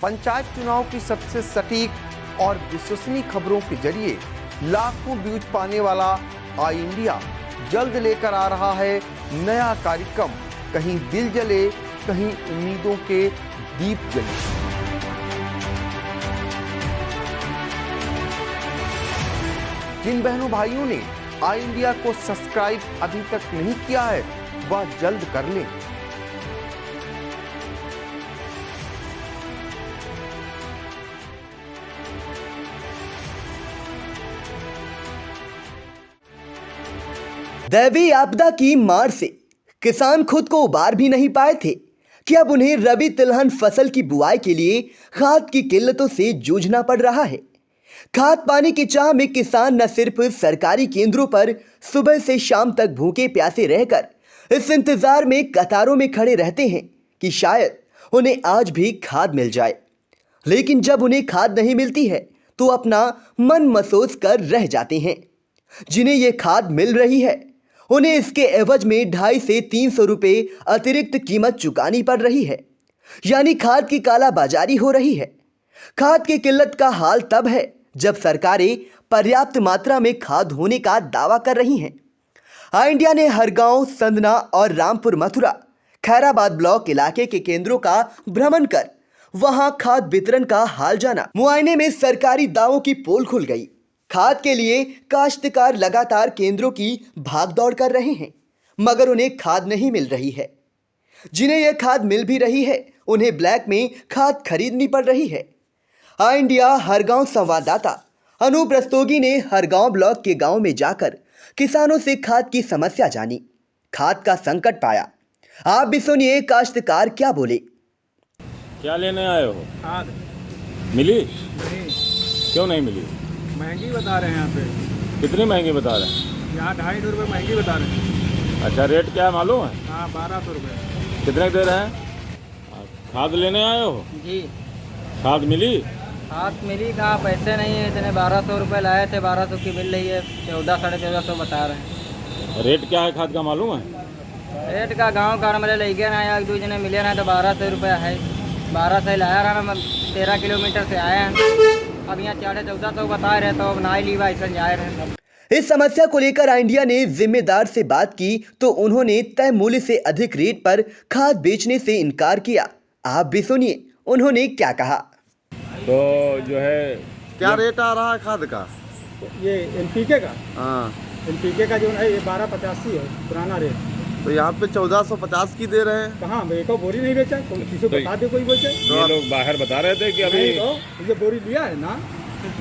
पंचायत चुनाव की सबसे सटीक और विश्वसनीय खबरों के जरिए लाखों व्यूज पाने वाला आई इंडिया जल्द लेकर आ रहा है नया कार्यक्रम। कहीं दिल जले, कहीं उम्मीदों के दीप जले। जिन बहनों भाइयों ने आई इंडिया को सब्सक्राइब अभी तक नहीं किया है, वह जल्द कर लें। दैवीय आपदा की मार से किसान खुद को उबार भी नहीं पाए थे कि अब उन्हें रबी तिलहन फसल की बुआई के लिए खाद की किल्लतों से जूझना पड़ रहा है। खाद पाने की चाह में किसान न सिर्फ सरकारी केंद्रों पर सुबह से शाम तक भूखे प्यासे रहकर इस इंतजार में कतारों में खड़े रहते हैं कि शायद उन्हें आज भी खाद मिल जाए, लेकिन जब उन्हें खाद नहीं मिलती है तो अपना मन मसोस कर रह जाते हैं। जिन्हें ये खाद मिल रही है उन्हें इसके एवज में 250 से 300 रुपए अतिरिक्त कीमत चुकानी पड़ रही है, यानी खाद की कालाबाजारी हो रही है। खाद की किल्लत का हाल तब है जब सरकारें पर्याप्त मात्रा में खाद होने का दावा कर रही हैं। आई इंडिया ने हर गांव, संदना और रामपुर मथुरा, खैराबाद ब्लॉक इलाके के केंद्रों का भ्रमण कर वहां खाद वितरण का हाल जाना। मुआयने में सरकारी दावों की पोल खुल गई। खाद के लिए काश्तकार लगातार केंद्रों की भागदौड़ कर रहे हैं, मगर उन्हें खाद नहीं मिल रही है। जिन्हें यह खाद मिल भी रही है उन्हें ब्लैक में खाद खरीदनी पड़ रही है। आई इंडिया हर गांव संवाददाता अनूप रस्तोगी ने हर गांव ब्लॉक के गांव में जाकर किसानों से खाद की समस्या जानी, खाद का संकट पाया। आप भी सुनिए काश्तकार क्या बोले। क्या लेने आए हो? खाद मिली? नहीं, क्यों नहीं मिली? महंगी बता रहे हैं यहाँ पे। कितनी महंगी बता रहे हैं? यहाँ 250 रुपये महंगी बता रहे हैं। अच्छा, रेट क्या है मालूम है? हाँ, 1200 रुपये। कितने दे रहे हैं? खाद लेने आए हो? जी, खाद मिली? खाद मिली कहाँ, पैसे नहीं है इतने। 1200 रुपये लाए थे, 1200 की मिल रही है, 1400 साढ़े 1400 बता रहे हैं। रेट क्या है खाद का मालूम है? रेट का गांव का मेरे ले गए ना, एक दूसरे ने मिले ना तो 1200 रुपये है। 1200 लाया रहा ना, 13 किलोमीटर से आए हैं। अब यहाँ 1450 बता रहे तो अब ना ही लीवा ऐसा जा रहे हैं। इस समस्या को लेकर आई इंडिया ने जिम्मेदार से बात की तो उन्होंने तय मूल्य से अधिक रेट पर खाद बेचने से इनकार किया। आप भी सुनिए उन्होंने क्या कहा। तो जो है क्या रेट आ रहा है खाद का? ये एनपीके का, हाँ, एनपीके का जो है ये 1285 है पुराना रेट। तो यहाँ पे 1450 की दे रहे हैं। कहाँ एक बोरी नहीं बेचा, किसी को बता दे कोई बेचे। ये लोग बाहर बता रहे थे कि अभी नहीं तो ये बोरी लिया है ना।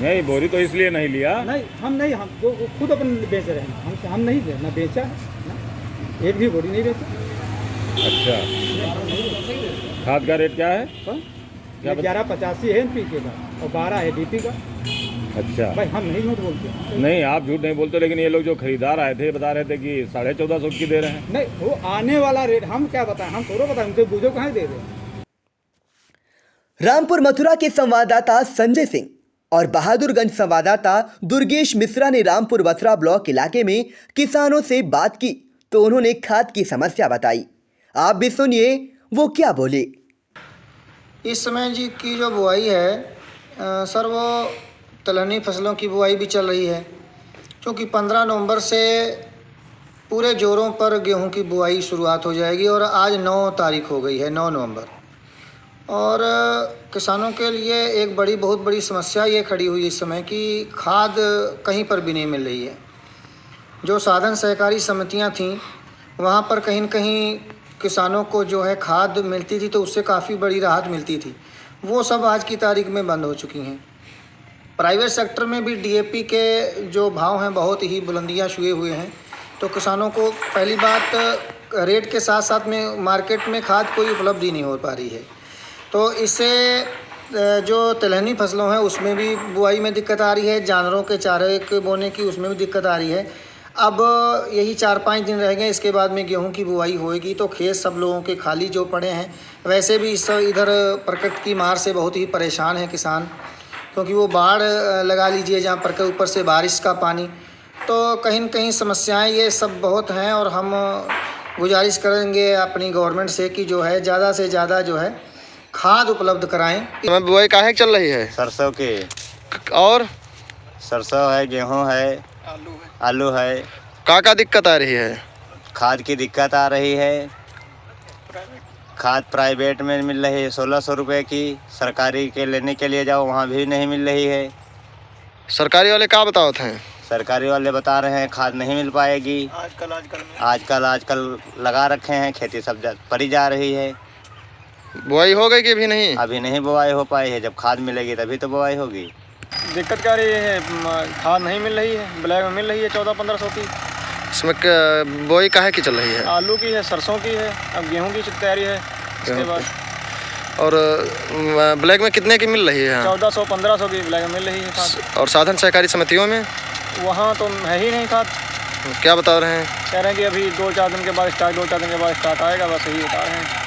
नहीं, बोरी तो इसलिए नहीं लिया। नहीं, हम नहीं, हम वो खुद अपन बेच रहे हैं। हम नहीं ना बेचा है ना, एक भी बोरी नहीं बेचा। अच्छा, खाद का रेट क्या है? क्या 1185 है एनपीके का और 12 है डीपी का। अच्छा भाई हम नहीं झूठ बोलते। नहीं, आप झूठ नहीं बोलते, लेकिन ये लोग जो खरीदार आए थे बता रहे थे कि 1450 की दे रहे हैं। नहीं, वो आने वाला रेट हम क्या बताएं, हम थोड़ा बताएं, उनसे बूझो कहाँ दे रहे। रामपुर मथुरा के संवाददाता संजय सिंह और बहादुरगंज संवाददाता दुर्गेश मिश्रा ने रामपुर मथुरा ब्लॉक इलाके में किसानों से बात की तो उन्होंने खाद की समस्या बताई। आप भी सुनिए वो क्या बोले। इस समय जी की जो बुआई है सर, वो तिलहनी फसलों की बुआई भी चल रही है, क्योंकि 15 नवंबर से पूरे जोरों पर गेहूं की बुआई शुरुआत हो जाएगी और आज 9 तारीख हो गई है, 9 नवंबर। और किसानों के लिए एक बहुत बड़ी समस्या ये खड़ी हुई इस समय कि खाद कहीं पर भी नहीं मिल रही है। जो साधन सहकारी समितियां थीं वहाँ पर कहीं न कहीं किसानों को जो है खाद मिलती थी तो उससे काफ़ी बड़ी राहत मिलती थी, वो सब आज की तारीख में बंद हो चुकी हैं। प्राइवेट सेक्टर में भी डीएपी के जो भाव हैं बहुत ही बुलंदियां छुए हुए हैं, तो किसानों को पहली बात रेट के साथ साथ में मार्केट में खाद कोई उपलब्धि नहीं हो पा रही है। तो इससे जो तिलहनी फसलों हैं उसमें भी बुआई में दिक्कत आ रही है, जानवरों के चारे के बोने की उसमें भी दिक्कत आ रही है। अब यही 4-5 दिन रह गए, इसके बाद में गेहूं की बुआई होएगी तो खेत सब लोगों के खाली जो पड़े हैं। वैसे भी इधर प्रकृति की मार से बहुत ही परेशान है किसान, क्योंकि वो बाढ़ लगा लीजिए जहाँ पर के ऊपर से बारिश का पानी, तो कहीं न कहीं समस्याएं ये सब बहुत हैं। और हम गुजारिश करेंगे अपनी गवर्नमेंट से कि जो है ज़्यादा से ज़्यादा जो है खाद उपलब्ध कराएं। समय बुआई काहे चल रही है? सरसों की। और सरसों है, गेहूं है, आलू है। का दिक्कत आ रही है? खाद की दिक्कत आ रही है। खाद प्राइवेट में मिल रही है 1600 रुपये की, सरकारी के लेने के लिए जाओ वहाँ भी नहीं मिल रही है। सरकारी वाले क्या बताते हैं? सरकारी वाले बता रहे हैं खाद नहीं मिल पाएगी। आजकल लगा रखे हैं, खेती सब पड़ी जा रही है। बुआई हो गई कि अभी नहीं? अभी नहीं बुआई हो पाई है, जब खाद मिलेगी तभी तो बुआई होगी। दिक्कत क्या रही है, खाद नहीं मिल रही है, ब्लैक में मिल रही है 1400-1500 की। इसमें बुआई काहे की चल रही है? आलू की है, सरसों की है, अब गेहूं की तैयारी है इसके बाद। और ब्लैक में कितने की मिल रही है? 1400-1500 की ब्लैक में मिल रही है खाद। और साधन सहकारी समितियों में? वहाँ तो है ही नहीं खाद। क्या बता रहे हैं? कह रहे हैं कि अभी 2-4 दिन के बाद स्टार्ट आएगा, बस यही बता रहे हैं।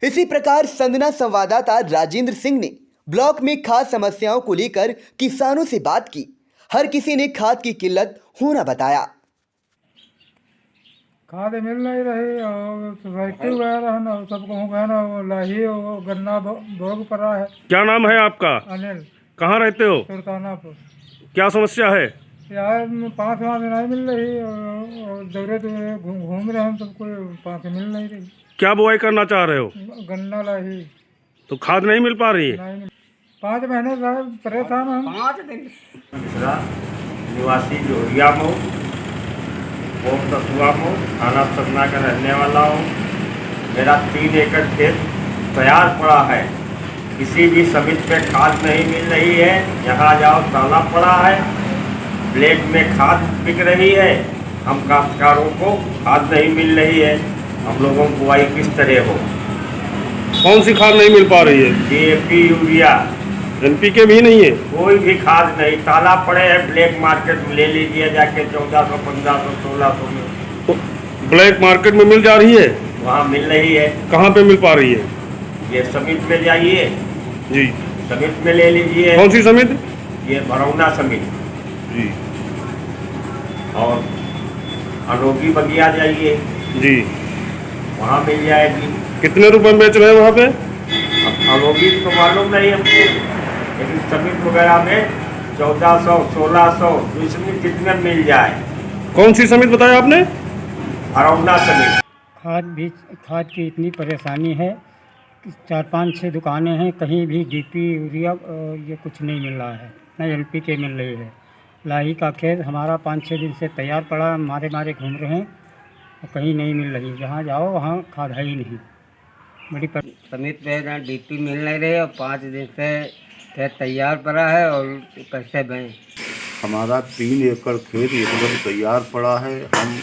इसी प्रकार संदना संवाददाता राजेंद्र सिंह ने ब्लॉक में खाद समस्याओं को लेकर किसानों से बात की। हर किसी ने खाद की किल्लत होना बताया। खाद मिल नहीं रही और सोसाइटी वगैरह है ना, सबको है ना, वो लाही वो गन्ना भोग पड़ा है। क्या नाम है आपका? अनिल। कहाँ रहते हो? सुल्तानापुर। क्या समस्या है? यार 5 माह नहीं मिल रही और दौरे घूम रहे हैं, सबको 5 मिल नहीं रही। क्या बुआई करना चाह रहे हो? गन्ना लाही। तो खाद नहीं मिल पा रही है? नहीं मिल। 5 महीने साहब परेशान हम। 5 दिन। निवासी जोरिया मऊ, पोस्ट कसुआ मऊ, थाना सतना का रहने वाला हूँ। मेरा 3 एकड़ खेत तैयार पड़ा है, किसी भी समिति पे खाद नहीं मिल रही है। यहाँ जाओ ताला पड़ा है, ब्लैक में खाद बिक रही है। हम काश्तकारों को खाद नहीं मिल रही है। हम लोगों को बुआई किस तरह हो? कौन सी खाद नहीं मिल पा रही है? DAP, यूरिया, NPK भी नहीं है, कोई भी खाद नहीं। ताला पड़े हैं, ब्लैक मार्केट में ले लीजिए जाके 1400, 1500, 1600 में। ब्लैक मार्केट में मिल जा रही है? वहाँ मिल रही है। कहाँ पे मिल पा रही है? ये समिति में जाइए जी, समिति में ले लीजिए। कौन सी समिति? ये भरौना समिति जी। और अनोखी बगिया जाइए जी, वहाँ मिल जाएगी। कितने रुपए में बेच रहे हैं वहाँ पे? अनोखी तो मालूम नहीं हमको, लेकिन समिति वगैरह में 1400, 1600, इसमें कितने मिल जाए। कौन सी समिति बताया आपने? भरौना समिति। खाद की इतनी परेशानी है, 4-5-6 दुकानें हैं, कहीं भी DP यूरिया ये कुछ नहीं मिल रहा है, न NPK मिल रही है। लाही का खेत हमारा 5-6 दिन से तैयार पड़ा, मारे घूम रहे हैं, कहीं नहीं मिल रही। जहाँ जाओ वहाँ खाद है ही नहीं। बड़ी समिति पे ना DP मिल नहीं रही और 5 दिन से खेत तैयार पड़ा है और कैसे बें। हमारा 3 एकड़ खेत एकदम तैयार पड़ा है। हम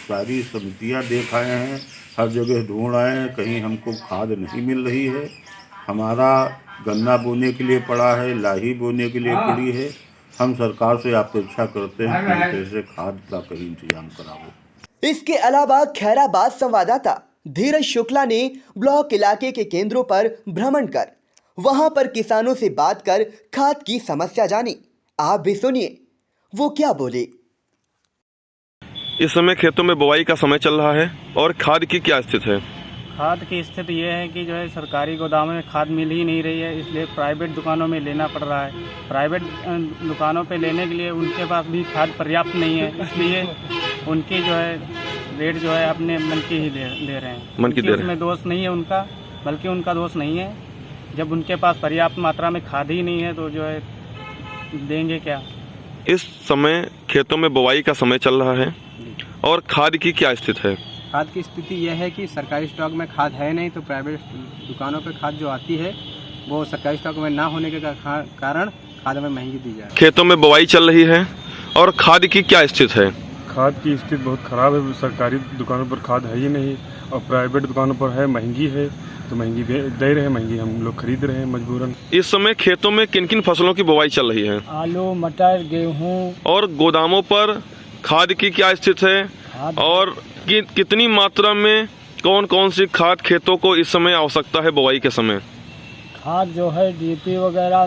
सारी समितियां देख आए हैं, हर जगह ढूंढ आए हैं, कहीं हमको खाद नहीं मिल रही है। हमारा गन्ना बोने के लिए पड़ा है, लाही बोने के लिए पड़ी है। हम सरकार से अपेक्षा करते हैं कि इसे खाद का कहीं इंतजाम कराओ। इसके अलावा खैराबाद संवाददाता धीरज शुक्ला ने ब्लॉक इलाके के केंद्रों पर भ्रमण कर वहां पर किसानों से बात कर खाद की समस्या जानी। आप भी सुनिए वो क्या बोले। इस समय खेतों में बुआई का समय चल रहा है और खाद की क्या स्थिति है? खाद की स्थिति ये है कि जो है सरकारी गोदामों में खाद मिल ही नहीं रही है, इसलिए प्राइवेट दुकानों में लेना पड़ रहा है। प्राइवेट दुकानों पे लेने के लिए उनके पास भी खाद पर्याप्त नहीं है, इसलिए उनकी जो है रेट जो है अपने मन की ही दे रहे हैं। मन की दे रहे हैं। उसमें दोष नहीं है उनका, बल्कि उनका दोष नहीं है। जब उनके पास पर्याप्त मात्रा में खाद ही नहीं है तो जो है देंगे क्या। इस समय खेतों में बुआई का समय चल रहा है और खाद की क्या स्थिति है? खाद की स्थिति यह है कि सरकारी स्टॉक में खाद है नहीं, तो प्राइवेट दुकानों पर खाद जो आती है वो सरकारी स्टॉक में ना होने के कारण खाद में महंगी दी जाए। खेतों में बुआई चल रही है और खाद की क्या स्थिति है? खाद की स्थिति बहुत खराब है। सरकारी दुकानों पर खाद है ही नहीं और प्राइवेट दुकानों पर है, महंगी है, तो महंगी दे रहे हैं, महंगी हम लोग खरीद रहे हैं मजबूरन। इस समय खेतों में किन किन फसलों की बुआई चल रही है? आलू, मटर, गेहूँ। और गोदामों पर खाद की क्या स्थिति है और कितनी मात्रा में कौन कौन सी खाद खेतों को इस समय आवश्यकता है बुआई के समय? खाद जो है DP वगैरह,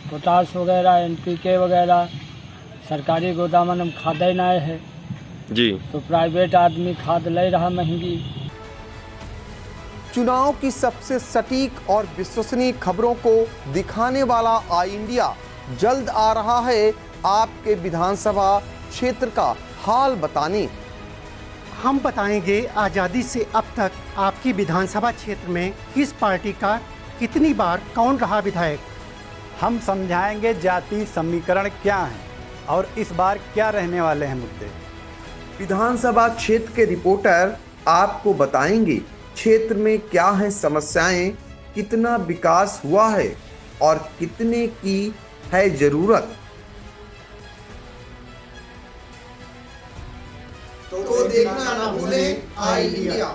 पोटाश वगैरह, NPK वगैरह सरकारी गोदाम में खाद ही नहीं है जी, तो प्राइवेट आदमी खाद ले रहा महंगी। चुनाव की सबसे सटीक और विश्वसनीय खबरों को दिखाने वाला आई इंडिया जल्द आ रहा है आपके विधानसभा क्षेत्र का हाल बताने। हम बताएंगे आज़ादी से अब तक आपकी विधानसभा क्षेत्र में किस पार्टी का कितनी बार कौन रहा विधायक। हम समझाएंगे जाति समीकरण क्या है और इस बार क्या रहने वाले हैं मुद्दे। विधानसभा क्षेत्र के रिपोर्टर आपको बताएंगे क्षेत्र में क्या है समस्याएं, कितना विकास हुआ है और कितने की है जरूरत। तो देखना ना भूलें आई इंडिया।